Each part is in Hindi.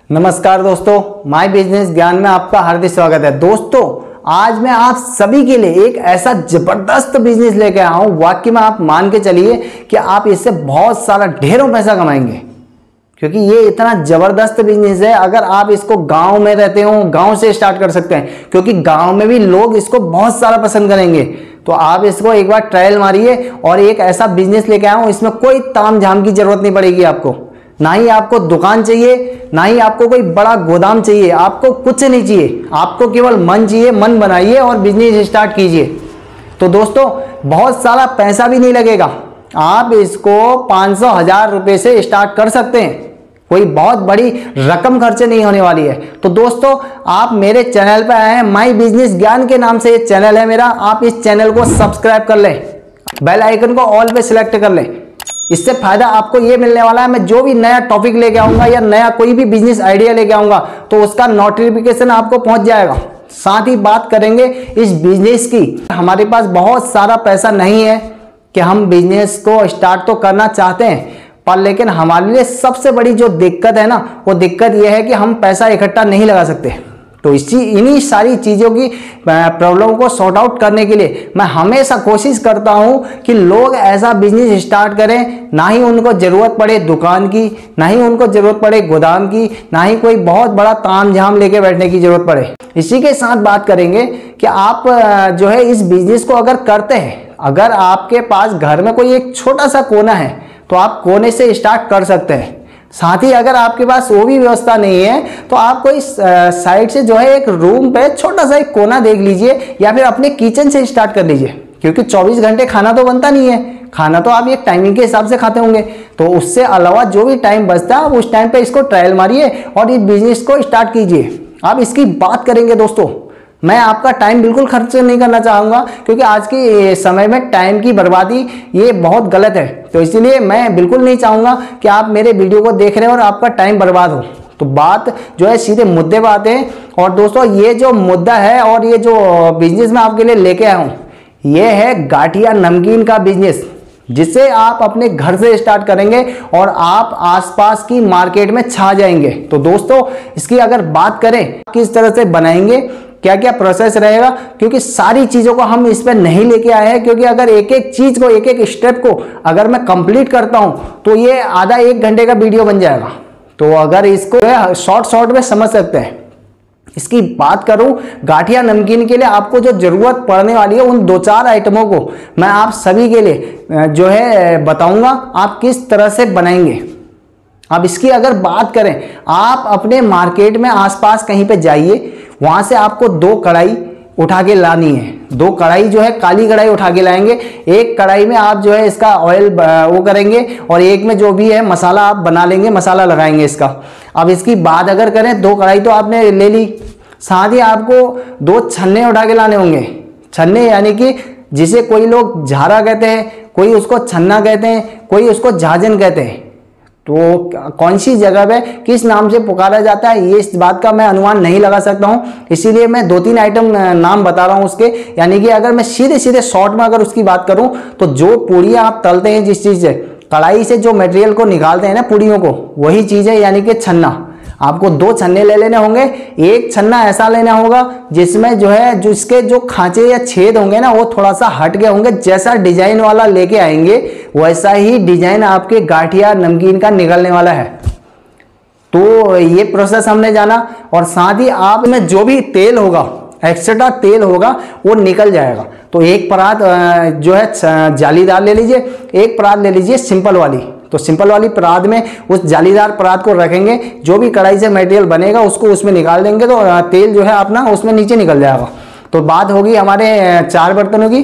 नमस्कार दोस्तों, माय बिजनेस ज्ञान में आपका हार्दिक स्वागत है। दोस्तों, आज मैं आप सभी के लिए एक ऐसा जबरदस्त बिजनेस लेके आया हूं, वाकई में आप मान के चलिए कि आप इससे बहुत सारा ढेरों पैसा कमाएंगे, क्योंकि ये इतना जबरदस्त बिजनेस है। अगर आप इसको गांव में रहते हो, गांव से स्टार्ट कर सकते हैं, क्योंकि गांव में भी लोग इसको बहुत सारा पसंद करेंगे। तो आप इसको एक बार ट्रायल मारिए और एक ऐसा बिजनेस लेके आया हूं, इसमें कोई ताम झाम की जरूरत नहीं पड़ेगी आपको। ना ही आपको दुकान चाहिए, ना ही आपको कोई बड़ा गोदाम चाहिए, आपको कुछ नहीं चाहिए। आपको केवल मन चाहिए, मन बनाइए और बिजनेस स्टार्ट कीजिए। तो दोस्तों, बहुत सारा पैसा भी नहीं लगेगा, आप इसको 500-1000 रुपए से स्टार्ट कर सकते हैं। कोई बहुत बड़ी रकम खर्चे नहीं होने वाली है। तो दोस्तों, आप मेरे चैनल पर आए हैं, माय बिजनेस ज्ञान के नाम से ये चैनल है मेरा। आप इस चैनल को सब्सक्राइब कर लें, बेल आइकन को ऑल पे सिलेक्ट कर लें। इससे फायदा आपको ये मिलने वाला है, मैं जो भी नया टॉपिक लेके आऊंगा या नया कोई भी बिजनेस आइडिया लेके आऊंगा तो उसका नोटिफिकेशन आपको पहुंच जाएगा। साथ ही बात करेंगे इस बिजनेस की। हमारे पास बहुत सारा पैसा नहीं है कि हम बिजनेस को स्टार्ट तो करना चाहते हैं, पर लेकिन हमारे लिए सबसे बड़ी जो दिक्कत है ना, वो दिक्कत ये है कि हम पैसा इकट्ठा नहीं लगा सकते। तो इन्हीं सारी चीज़ों की प्रॉब्लम को सॉर्ट आउट करने के लिए मैं हमेशा कोशिश करता हूं कि लोग ऐसा बिजनेस स्टार्ट करें, ना ही उनको ज़रूरत पड़े दुकान की, ना ही उनको ज़रूरत पड़े गोदाम की, ना ही कोई बहुत बड़ा ताम झाम लेके बैठने की ज़रूरत पड़े। इसी के साथ बात करेंगे कि आप जो है इस बिजनेस को अगर करते हैं, अगर आपके पास घर में कोई एक छोटा सा कोना है तो आप कोने से स्टार्ट कर सकते हैं। साथ ही अगर आपके पास वो भी व्यवस्था नहीं है तो आप कोई साइड से जो है एक रूम पे छोटा सा एक कोना देख लीजिए, या फिर अपने किचन से स्टार्ट कर लीजिए, क्योंकि 24 घंटे खाना तो बनता नहीं है। खाना तो आप एक टाइमिंग के हिसाब से खाते होंगे, तो उससे अलावा जो भी टाइम बचता है आप उस टाइम पे इसको ट्रायल मारिए और इस बिजनेस को स्टार्ट कीजिए। अब इसकी बात करेंगे दोस्तों, मैं आपका टाइम बिल्कुल खर्च नहीं करना चाहूँगा, क्योंकि आज के समय में टाइम की बर्बादी ये बहुत गलत है। तो इसीलिए मैं बिल्कुल नहीं चाहूँगा कि आप मेरे वीडियो को देख रहे हो और आपका टाइम बर्बाद हो। तो बात जो है सीधे मुद्दे पर आते हैं। और दोस्तों, ये जो मुद्दा है और ये जो बिजनेस मैं आपके लिए लेके आया हूँ, ये है गाठिया नमकीन का बिजनेस, जिसे आप अपने घर से स्टार्ट करेंगे और आप आसपास की मार्केट में छा जाएंगे। तो दोस्तों, इसकी अगर बात करें किस तरह से बनाएंगे, क्या क्या प्रोसेस रहेगा, क्योंकि सारी चीज़ों को हम इस पर नहीं लेके आए हैं, क्योंकि अगर एक एक चीज़ को, एक एक स्टेप को अगर मैं कंप्लीट करता हूं तो ये आधा 1 घंटे का वीडियो बन जाएगा। तो अगर इसको शॉर्ट में समझ सकते हैं। इसकी बात करूं, गाठिया नमकीन के लिए आपको जो जरूरत पड़ने वाली है, उन 2-4 आइटमों को मैं आप सभी के लिए जो है बताऊंगा, आप किस तरह से बनाएंगे। अब इसकी अगर बात करें, आप अपने मार्केट में आसपास कहीं पे जाइए, वहां से आपको 2 कढ़ाई उठा के लानी है। 2 कढ़ाई जो है काली कढ़ाई उठा के लाएंगे। एक कढ़ाई में आप जो है इसका ऑयल वो करेंगे और एक में जो भी है मसाला आप बना लेंगे, मसाला लगाएंगे इसका। अब इसकी बात अगर करें, 2 कढ़ाई तो आपने ले ली, साथ ही आपको 2 छन्ने उठा के लाने होंगे। छन्ने यानी कि जिसे कोई लोग झारा कहते हैं, कोई उसको छन्ना कहते हैं, कोई उसको झाजन कहते हैं। तो कौन सी जगह पे किस नाम से पुकारा जाता है, ये इस बात का मैं अनुमान नहीं लगा सकता हूँ, इसीलिए मैं 2-3 आइटम नाम बता रहा हूँ उसके। यानी कि अगर मैं सीधे शॉर्ट में अगर उसकी बात करूँ, तो जो पूड़ियाँ आप तलते हैं, जिस चीज़ से कढ़ाई से जो मटेरियल को निकालते हैं ना पूड़ियों को, वही चीज़ है, यानी कि छन्ना। आपको 2 छन्ने ले लेने होंगे। एक छन्ना ऐसा लेना होगा जिसमें जो है जिसके जो खांचे या छेद होंगे ना, वो थोड़ा सा हट गए होंगे। जैसा डिजाइन वाला लेके आएंगे वैसा ही डिजाइन आपके गाठिया नमकीन का निकलने वाला है। तो ये प्रोसेस हमने जाना। और साथ ही आप में जो भी तेल होगा, एक्स्ट्रा तेल होगा, वो निकल जाएगा। तो एक परात जो है जालीदार ले लीजिए, एक परात ले लीजिए सिंपल वाली। तो सिंपल वाली परात में उस जालीदार परात को रखेंगे, जो भी कढ़ाई से मटेरियल बनेगा उसको उसमें निकाल देंगे, तो तेल जो है अपना उसमें नीचे निकल जाएगा। तो बात होगी हमारे 4 बर्तनों की।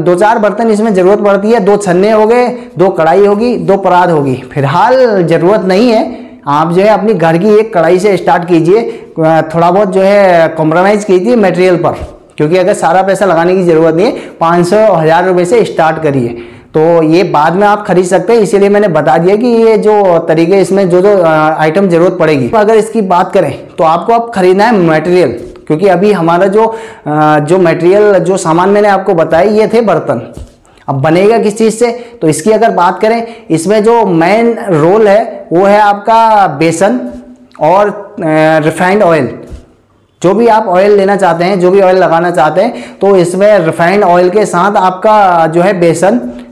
2-4 बर्तन इसमें जरूरत पड़ती है। 2 छन्ने हो गए, 2 कढ़ाई होगी, 2 परात होगी। फिलहाल जरूरत नहीं है, आप जो है अपनी घर की एक कढ़ाई से स्टार्ट कीजिए। थोड़ा बहुत जो है कॉम्प्रोमाइज़ कीजिए मटेरियल पर, क्योंकि अगर सारा पैसा लगाने की जरूरत नहीं है, 500-1000 रुपये से स्टार्ट करिए। तो ये बाद में आप खरीद सकते हैं, इसीलिए मैंने बता दिया कि ये जो तरीके, इसमें जो आइटम जरूरत पड़ेगी। अगर इसकी बात करें तो आपको अब खरीदना है मटेरियल, क्योंकि अभी हमारा जो मटेरियल, जो सामान मैंने आपको बताया, ये थे बर्तन। अब बनेगा किस चीज़ से, तो इसकी अगर बात करें, इसमें जो मेन रोल है वो है आपका बेसन और रिफाइंड ऑयल, जो भी आप ऑयल लेना चाहते हैं, जो भी ऑयल लगाना चाहते हैं, तो इसमें रिफाइंड ऑयल के साथ आपका जो है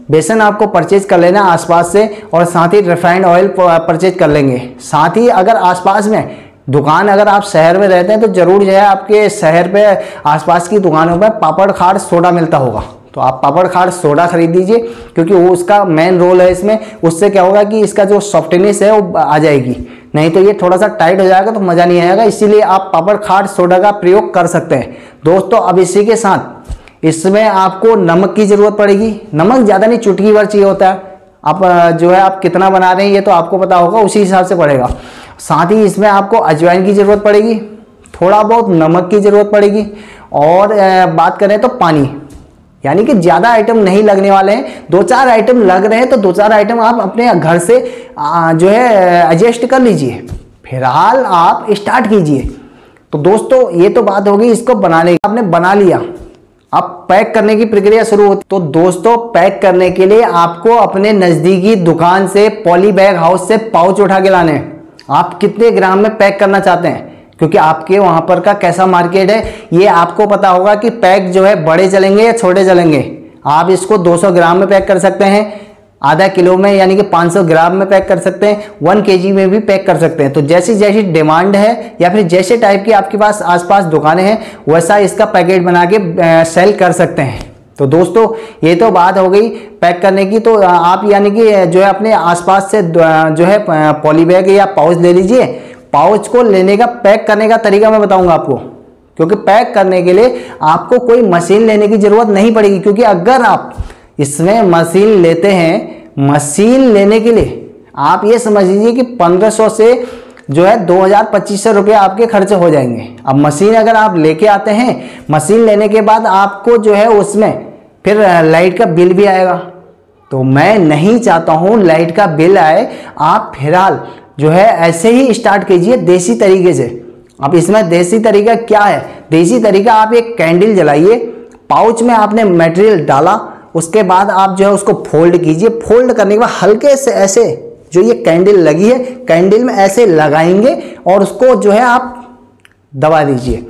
बेसन आपको परचेज कर लेना आसपास से, और साथ ही रिफाइंड ऑयल परचेज कर लेंगे। साथ ही अगर आसपास में दुकान, अगर आप शहर में रहते हैं तो जरूर जो है आपके शहर पे आसपास की दुकानों पे पापड़ खाड़ सोडा मिलता होगा, तो आप पापड़ खाड़ सोडा खरीद लीजिए, क्योंकि वो उसका मेन रोल है इसमें। उससे क्या होगा कि इसका जो सॉफ्टनेस है वो आ जाएगी, नहीं तो ये थोड़ा सा टाइट हो जाएगा तो मज़ा नहीं आएगा। इसीलिए आप पापड़ खाड़ सोडा का प्रयोग कर सकते हैं दोस्तों। अब इसी के साथ इसमें आपको नमक की ज़रूरत पड़ेगी। नमक ज़्यादा नहीं, चुटकी भर चाहिए होता है। आप जो है आप कितना बना रहे हैं ये तो आपको पता होगा, उसी हिसाब से पड़ेगा। साथ ही इसमें आपको अजवाइन की ज़रूरत पड़ेगी, थोड़ा बहुत नमक की ज़रूरत पड़ेगी, और बात करें तो पानी, यानी कि ज़्यादा आइटम नहीं लगने वाले हैं। 2-4 आइटम लग रहे हैं तो 2-4 आइटम आप अपने घर से जो है एडजस्ट कर लीजिए। फिलहाल आप स्टार्ट कीजिए। तो दोस्तों ये तो बात होगी इसको बनाने की। आपने बना लिया, अब पैक करने की प्रक्रिया शुरू होती। तो दोस्तों पैक करने के लिए आपको अपने नज़दीकी दुकान से, पॉली बैग हाउस से पाउच उठा के लाने हैं। आप कितने ग्राम में पैक करना चाहते हैं, क्योंकि आपके वहां पर का कैसा मार्केट है ये आपको पता होगा कि पैक जो है बड़े चलेंगे या छोटे चलेंगे। आप इसको 200 ग्राम में पैक कर सकते हैं, आधा किलो में यानी कि 500 ग्राम में पैक कर सकते हैं, 1 kg में भी पैक कर सकते हैं। तो जैसी जैसी डिमांड है या फिर जैसे टाइप की आपके पास आसपास दुकानें हैं वैसा इसका पैकेट बना के सेल कर सकते हैं। तो दोस्तों ये तो बात हो गई पैक करने की। तो आप यानी कि जो है अपने आसपास से जो है पॉली बैग या पाउच ले लीजिए। पाउच को लेने का, पैक करने का तरीका मैं बताऊंगा आपको, क्योंकि पैक करने के लिए आपको कोई मशीन लेने की ज़रूरत नहीं पड़ेगी। क्योंकि अगर आप इसमें मशीन लेते हैं, मशीन लेने के लिए आप ये समझ लीजिए कि 1500 से जो है 2000-2500 रुपये आपके खर्च हो जाएंगे। अब मशीन अगर आप लेके आते हैं, मशीन लेने के बाद आपको जो है उसमें फिर लाइट का बिल भी आएगा। तो मैं नहीं चाहता हूँ लाइट का बिल आए। आप फिलहाल जो है ऐसे ही स्टार्ट कीजिए देसी तरीके से। अब इसमें देसी तरीका क्या है? देसी तरीका, आप एक कैंडल जलाइए, पाउच में आपने मटेरियल डाला, उसके बाद आप जो है उसको फोल्ड कीजिए। फोल्ड करने के बाद हल्के से ऐसे जो ये कैंडल लगी है, कैंडल में ऐसे लगाएंगे और उसको जो है आप दबा दीजिए।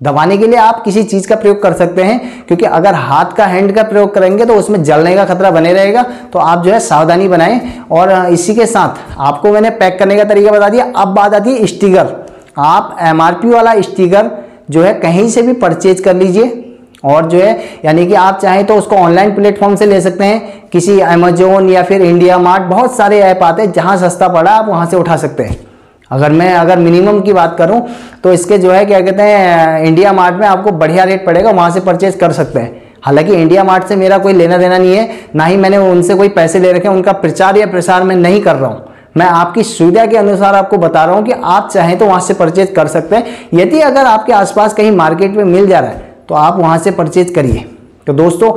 दबाने के लिए आप किसी चीज़ का प्रयोग कर सकते हैं, क्योंकि अगर हाथ का हैंड का प्रयोग करेंगे तो उसमें जलने का खतरा बने रहेगा। तो आप जो है सावधानी बनाएं। और इसी के साथ आपको मैंने पैक करने का तरीका बता दिया। अब बात आती है स्टिकर। आप MRP वाला स्टिकर जो है कहीं से भी परचेज कर लीजिए, और जो है यानी कि आप चाहें तो उसको ऑनलाइन प्लेटफॉर्म से ले सकते हैं, किसी अमेजोन या फिर इंडिया मार्ट, बहुत सारे ऐप आते हैं जहाँ सस्ता पड़ा आप वहाँ से उठा सकते हैं। अगर मिनिमम की बात करूं तो इसके जो है क्या कहते हैं, इंडिया मार्ट में आपको बढ़िया रेट पड़ेगा, वहां से परचेज कर सकते हैं। हालांकि इंडिया मार्ट से मेरा कोई लेना देना नहीं है, ना ही मैंने उनसे कोई पैसे ले रखे हैं, उनका प्रचार या प्रसार मैं नहीं कर रहा हूं। मैं आपकी सुविधा के अनुसार आपको बता रहा हूं कि आप चाहें तो वहां से परचेज कर सकते हैं। यदि अगर आपके आसपास कहीं मार्केट में मिल जा रहा है तो आप वहां से परचेज करिए। तो दोस्तों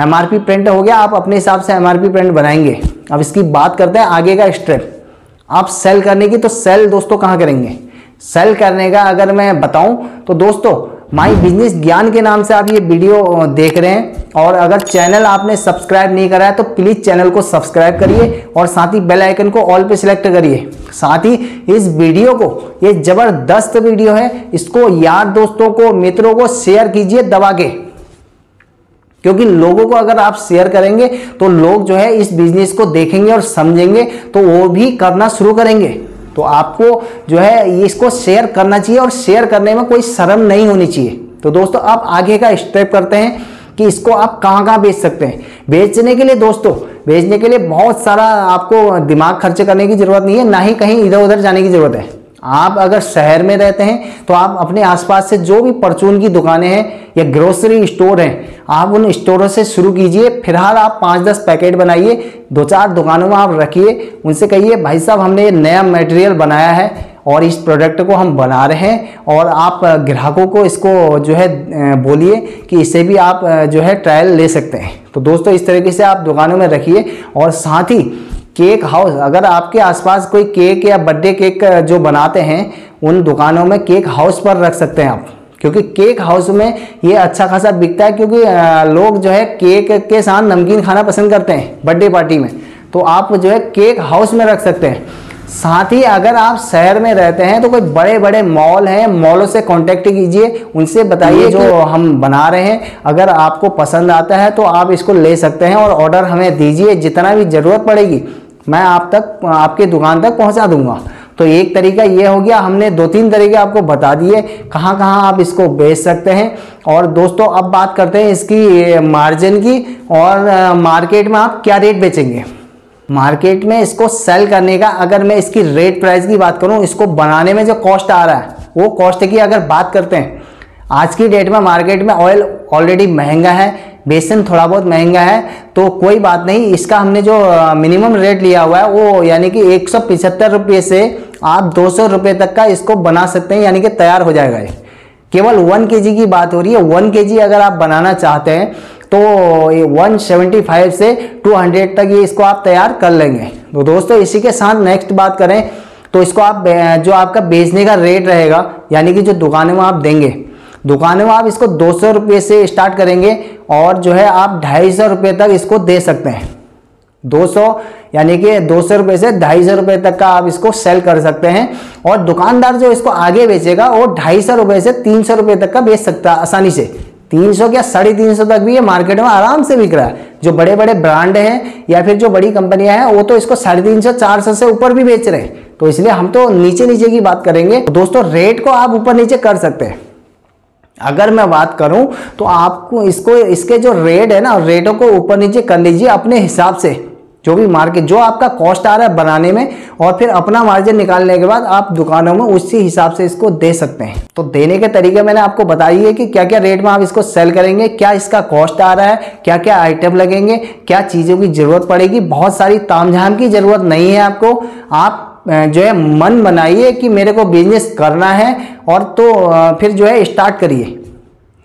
MRP प्रिंट हो गया, आप अपने हिसाब से MRP प्रिंट बनाएंगे। अब इसकी बात करते हैं आगे का स्टेप, आप सेल करने की। तो सेल दोस्तों कहाँ करेंगे? सेल करने का अगर मैं बताऊं तो दोस्तों माई बिजनेस ज्ञान के नाम से आप ये वीडियो देख रहे हैं, और अगर चैनल आपने सब्सक्राइब नहीं करा है तो प्लीज़ चैनल को सब्सक्राइब करिए और साथ ही बेल आइकन को ऑल पे सिलेक्ट करिए। साथ ही इस वीडियो को, ये ज़बरदस्त वीडियो है, इसको यार दोस्तों को, मित्रों को शेयर कीजिए दबा के, क्योंकि लोगों को अगर आप शेयर करेंगे तो लोग जो है इस बिजनेस को देखेंगे और समझेंगे तो वो भी करना शुरू करेंगे। तो आपको जो है इसको शेयर करना चाहिए, और शेयर करने में कोई शर्म नहीं होनी चाहिए। तो दोस्तों अब आगे का स्टेप करते हैं कि इसको आप कहाँ बेच सकते हैं। बेचने के लिए दोस्तों, बेचने के लिए बहुत सारा आपको दिमाग खर्च करने की जरूरत नहीं है, ना ही कहीं इधर उधर जाने की जरूरत है। आप अगर शहर में रहते हैं तो आप अपने आसपास से जो भी परचून की दुकानें हैं या ग्रोसरी स्टोर हैं, आप उन स्टोरों से शुरू कीजिए। फिलहाल आप 5-10 पैकेट बनाइए, 2-4 दुकानों में आप रखिए, उनसे कहिए भाई साहब हमने ये नया मटेरियल बनाया है और इस प्रोडक्ट को हम बना रहे हैं, और आप ग्राहकों को इसको जो है बोलिए कि इससे भी आप जो है ट्रायल ले सकते हैं। तो दोस्तों इस तरीके से आप दुकानों में रखिए। और साथ ही केक हाउस, अगर आपके आसपास कोई केक या बर्थडे केक जो बनाते हैं उन दुकानों में केक हाउस पर रख सकते हैं आप, क्योंकि केक हाउस में ये अच्छा खासा बिकता है, क्योंकि लोग जो है केक के साथ नमकीन खाना पसंद करते हैं बर्थडे पार्टी में। तो आप जो है केक हाउस में रख सकते हैं। साथ ही अगर आप शहर में रहते हैं तो कोई बड़े बड़े मॉल हैं, मॉलों से कांटेक्ट कीजिए, उनसे बताइए जो हम बना रहे हैं, अगर आपको पसंद आता है तो आप इसको ले सकते हैं और ऑर्डर हमें दीजिए, जितना भी ज़रूरत पड़ेगी मैं आप तक आपकी दुकान तक पहुंचा दूंगा। तो एक तरीका ये हो गया, हमने 2-3 तरीके आपको बता दिए कहाँ कहाँ आप इसको बेच सकते हैं। और दोस्तों अब बात करते हैं इसकी मार्जिन की और मार्केट में आप क्या रेट बेचेंगे। मार्केट में इसको सेल करने का अगर मैं इसकी रेट प्राइस की बात करूं, इसको बनाने में जो कॉस्ट आ रहा है वो कॉस्ट की अगर बात करते हैं, आज की डेट में मार्केट में ऑयल ऑलरेडी महंगा है, बेसन थोड़ा बहुत महंगा है, तो कोई बात नहीं, इसका हमने जो मिनिमम रेट लिया हुआ है वो यानी कि 175 रुपये से आप 200 रुपये तक का इसको बना सकते हैं, यानी कि तैयार हो जाएगा। ये केवल 1 kg की बात हो रही है। 1 kg अगर आप बनाना चाहते हैं तो 175 से 200 तक ये इसको आप तैयार कर लेंगे। तो दोस्तों इसी के साथ नेक्स्ट बात करें तो इसको आप जो आपका बेचने का रेट रहेगा, यानी कि जो दुकानों में आप देंगे, दुकानों में आप इसको 200 रुपये से स्टार्ट करेंगे और जो है आप 250 रुपये तक इसको दे सकते हैं। 200 यानी कि 200 रुपये से 250 रुपये तक का आप इसको सेल कर सकते हैं। और दुकानदार जो इसको आगे बेचेगा वो 250 रुपये से 300 रुपये तक का बेच सकता है आसानी से। 300 क्या 350 तक भी ये मार्केट में आराम से बिक रहा है। जो बड़े बड़े ब्रांड हैं या फिर जो बड़ी कंपनियां हैं वो तो इसको 350-400 से ऊपर भी बेच रहे हैं। तो इसलिए हम तो नीचे नीचे की बात करेंगे। तो दोस्तों रेट को आप ऊपर नीचे कर सकते हैं। अगर मैं बात करूं तो आपको इसके जो रेट है ना, रेटों को ऊपर नीचे कर लीजिए अपने हिसाब से, जो भी मार्केट जो आपका कॉस्ट आ रहा है बनाने में, और फिर अपना मार्जिन निकालने के बाद आप दुकानों में उसी हिसाब से इसको दे सकते हैं। तो देने के तरीके मैंने आपको बताई है कि क्या क्या रेट में आप इसको सेल करेंगे, क्या इसका कॉस्ट आ रहा है, क्या क्या आइटम लगेंगे, क्या चीज़ों की ज़रूरत पड़ेगी। बहुत सारी तामझाम की ज़रूरत नहीं है आपको। आप जो है मन बनाइए कि मेरे को बिजनेस करना है और तो फिर जो है स्टार्ट करिए।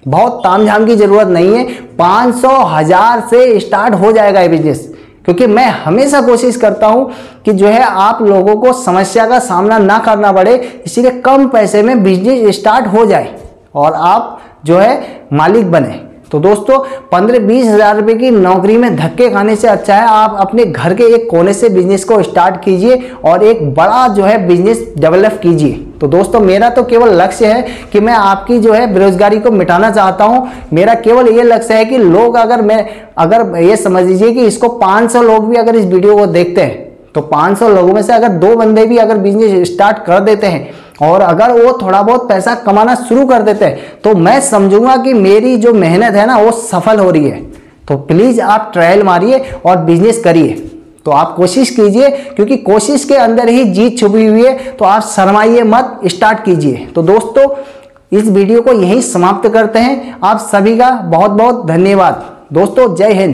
बहुत तामझाम की ज़रूरत नहीं है, 500-1000 से स्टार्ट हो जाएगा ये बिजनेस। क्योंकि मैं हमेशा कोशिश करता हूं कि जो है आप लोगों को समस्या का सामना ना करना पड़े, इसीलिए कम पैसे में बिजनेस स्टार्ट हो जाए और आप जो है मालिक बने। तो दोस्तों 15-20 हज़ार रुपये की नौकरी में धक्के खाने से अच्छा है आप अपने घर के एक कोने से बिजनेस को स्टार्ट कीजिए और एक बड़ा जो है बिजनेस डेवलप कीजिए। तो दोस्तों मेरा तो केवल लक्ष्य है कि मैं आपकी जो है बेरोजगारी को मिटाना चाहता हूं। मेरा केवल ये लक्ष्य है कि लोग अगर ये समझ लीजिए कि इसको 500 लोग भी अगर इस वीडियो को देखते हैं तो 500 लोगों में से अगर 2 बंदे भी अगर बिजनेस स्टार्ट कर देते हैं और अगर वो थोड़ा बहुत पैसा कमाना शुरू कर देते हैं तो मैं समझूंगा कि मेरी जो मेहनत है ना वो सफल हो रही है। तो प्लीज़ आप ट्रायल मारिए और बिजनेस करिए। तो आप कोशिश कीजिए, क्योंकि कोशिश के अंदर ही जीत छुपी हुई है। तो आप शर्माइए मत, स्टार्ट कीजिए। तो दोस्तों इस वीडियो को यहीं समाप्त करते हैं। आप सभी का बहुत बहुत धन्यवाद। दोस्तों जय हिंद।